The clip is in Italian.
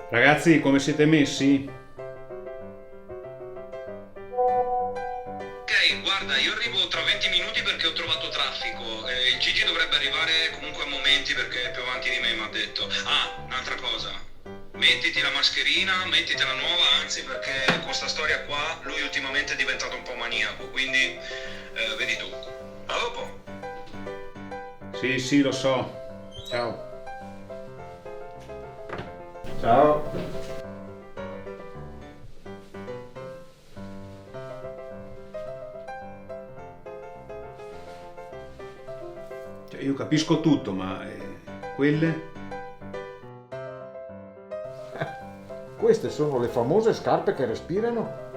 Ragazzi, come siete messi? Ok, guarda, io arrivo tra 20 minuti perché ho trovato traffico. Il Gigi dovrebbe arrivare comunque a momenti perché è più avanti di me, mi ha detto. Ah, un'altra cosa. Mettiti la mascherina, mettitela nuova, anzi perché con sta storia qua lui ultimamente è diventato un po' maniaco, quindi vedi tu. A dopo! Sì, sì, lo so. Ciao. Ciao. Cioè, io capisco tutto, ma quelle? Queste sono le famose scarpe che respirano?